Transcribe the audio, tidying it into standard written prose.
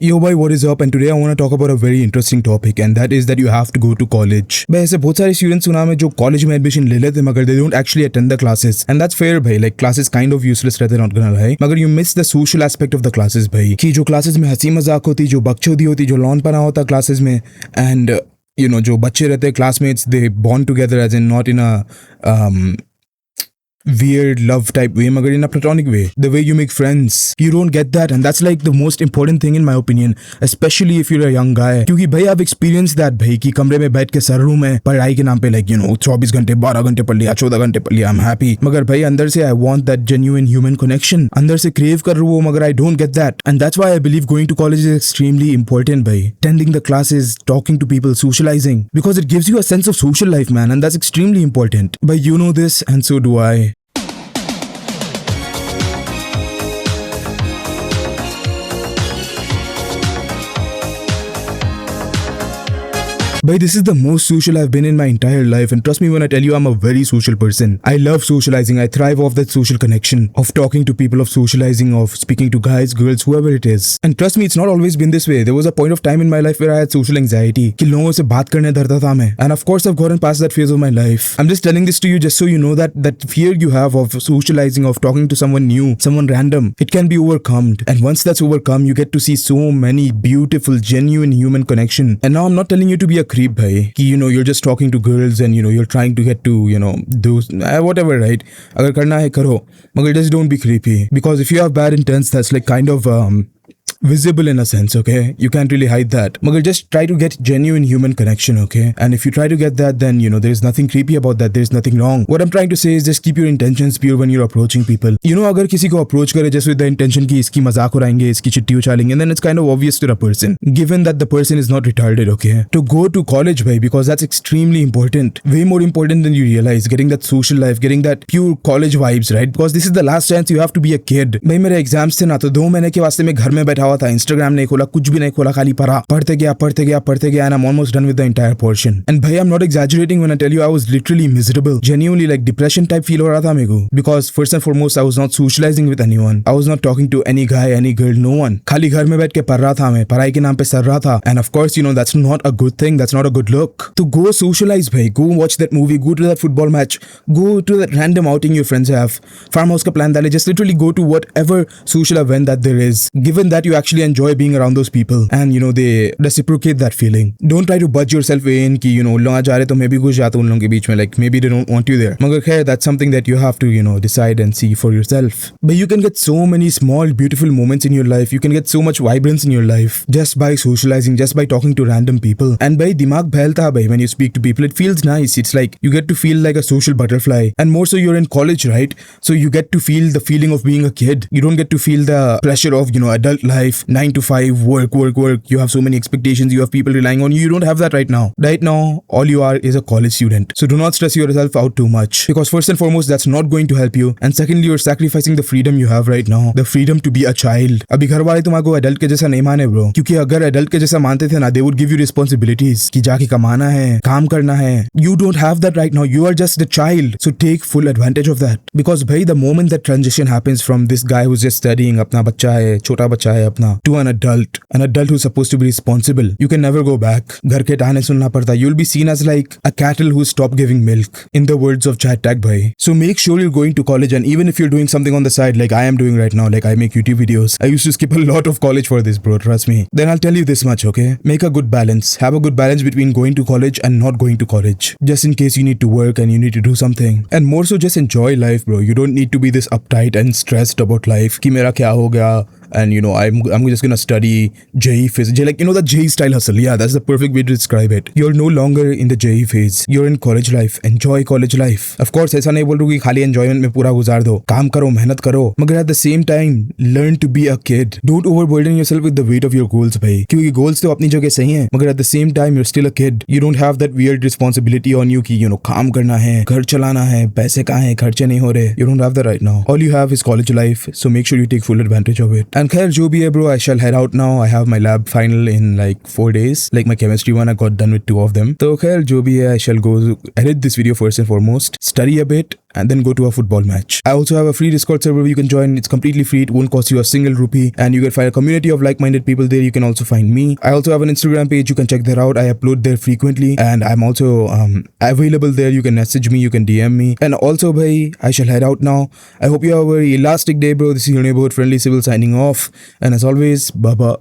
Yo bhai, what is up? And today I want to talk about a very interesting topic, and that is that you have to go to college. भाई ऐसे बहुत सारे students सुना मैं जो college में admission ले लेते मगर they don't actually attend the classes, and that's fair भाई. Like classes kind of useless रहते, not gonna lie. मगर you miss the social aspect of the classes भाई. कि जो classes में हंसी मजाक होती, जो बकचोदी होती, जो लॉन पना होता classes में, and you know जो बच्चे रहते classmates, they bond together as in not in a weird love type way, magar in a platonic way. The way you make friends, you don't get that, and that's like the most important thing in my opinion, especially if you're a young guy. क्योंकि भाई I've experienced that भाई कि कमरे में बैठ के sir room में पढ़ाई के नाम पे like you know 24 घंटे 12 घंटे पढ़ लिया 14 घंटे पढ़ लिया, I'm happy. मगर भाई अंदर से I want that genuine human connection, अंदर से crave कर रहा हूँ मगर I don't get that, and that's why I believe going to college is extremely important भाई. Attending the classes, talking to people, socializing, because it gives you a sense of social life man, and that's extremely important. But you know this and so do I. But this is the most social I've been in my entire life, and trust me when I tell you I'm a very social person. I love socializing. I thrive off that social connection, of talking to people, of socializing, of speaking to guys, girls, whoever it is. And trust me, it's not always been this way. There was a point of time in my life where I had social anxiety, कि लोगों से बात करने डरता था मैं. And of course I've gotten past that phase of my life. I'm just telling this to you just so you know that fear you have of socializing, of talking to someone new, someone random, it can be overcome. And once that's overcome, you get to see so many beautiful, genuine human connection. And now I'm not telling you to be a creep bhai, ki you know you're just talking to girls and you know you're trying to get to you know do whatever, right? Agar karna hai karo, magar just don't be creepy, because if you have bad intents, that's like kind of visible in a sense, okay? You can't really hide that. Magar just try to get genuine human connection, okay? And if you try to get that, then you know there's nothing creepy about that. There's nothing wrong. What I'm trying to say is just keep your intentions pure when you're approaching people. You know, agar किसी को approach करे just with the intention कि इसकी मजाक उड़ाएंगे, इसकी चिट्ठी उछालेंगे, and then it's kind of obvious to the person, given that the person is not retarded, okay? To go to college, bhai, because that's extremely important. Way more important than you realize. Getting that social life, getting that pure college vibes, right? Because this is the last chance you have to be a kid. भाई मेरे exams थे ना, तो 2 महीने के वास्ते मैं घर में बैठा हुआ था, इंस्टाग्राम नहीं खोला, कुछ भी नहीं खोला, खाली पढ़ते गया, and I'm almost done with the entire portion. And bhai, I'm not exaggerating when I tell you I was literally miserable, genuinely like depression type feel हो रहा था मेरे को, because first and foremost I was not socializing with anyone, I was not talking to any guy, any girl, no one. खाली घर में बैठ के पढ़ रहा था मैं, पढ़ाई के नाम पे सर रहा था, and of course you know that's not a good thing, that's not a good look. To go socialize bhai, go watch that movie, go to that football match, go to that random outing your friends have, farmhouse का plan डाले, just literally go to whatever social event that there is, given that you actually enjoy being around those people and you know they reciprocate that feeling. Don't try to budge yourself in कि you know लोग आ जा रहे तो मैं भी घुस जाता हूँ उन लोगों के बीच में, like maybe they don't want you there. मगर खैर that's something that you have to you know decide and see for yourself. But you can get so many small beautiful moments in your life, you can get so much vibrance in your life just by socializing, just by talking to random people. And भाई दिमाग फैलता है भाई when you speak to people, it feels nice. It's like you get to feel like a social butterfly, and more so you're in college, right? So you get to feel the feeling of being a kid. You don't get to feel the pressure of you know adult life, 9 to 5, work. You have so many expectations, you have people relying on you. You don't have that right now. Right now, all you are is a college student. So do not stress yourself out too much, because first and foremost, that's not going to help you. And secondly, you're sacrificing the freedom you have right now, the freedom to be a child. अभी घर वाले तुम्हारे adult के जैसा नहीं माने bro, क्योंकि अगर adult के जैसा मानते थे ना, they would give you responsibilities कि जाके कमाना है, काम करना है. You don't have that right now. You are just the child. So take full advantage of that, because भाई the moment that transition happens from this guy who's just studying, अपना बच्चा है, छोटा बच्चा है अपना, to an adult who's supposed to be responsible, you can never go back. घर के ताने सुनना पड़ता. You'll be seen as like a cattle who stopped giving milk, in the words of Chat Tag bhai. So make sure you're going to college, and even if you're doing something on the side like I am doing right now, like I make YouTube videos, I used to skip a lot of college for this bro, trust me. Then I'll tell you this much, okay? Make a good balance. Have a good balance between going to college and not going to college, just in case you need to work and you need to do something. And more so just enjoy life bro. You don't need to be this uptight and stressed about life कि मेरा क्या हो गया, and you know I'm just gonna study JEE phase, like you know that JEE style hustle. Yeah, that's the perfect way to describe it. You're no longer in the JEE phase, you're in college life. Enjoy college life. Of course ऐसा नहीं बोल रहा कि खाली enjoyment में पूरा गुजार दो, काम करो, मेहनत करो, मगर at the same time learn to be a kid. Don't overburden yourself with the weight of your goals भाई, क्योंकि goals तो अपनी जगह सही हैं, मगर at the same time you're still a kid. You don't have that weird responsibility on you कि you know काम करना है, घर चलाना है, पैसे कहाँ हैं, खर्चे नहीं हो रहे. You don't have that right now. All you have is college life, so make sure you take full advantage of it. And khair jo bhi hai bro, I shall head out now. I have my lab final in like 4 days, like my chemistry one, I got done with 2 of them. So khair jo bhi hai, I shall go edit this video first and foremost, study a bit, and then go to a football match. I also have a free Discord server you can join. It's completely free. It won't cost you a single rupee, and you can find a community of like-minded people there. You can also find me. I also have an Instagram page. You can check that out. I upload there frequently, and I'm also available there. You can message me, you can DM me. And also, bhai, I shall head out now. I hope you have a very elastic day, bro. This is your neighborhood friendly civil signing off. And as always, bye.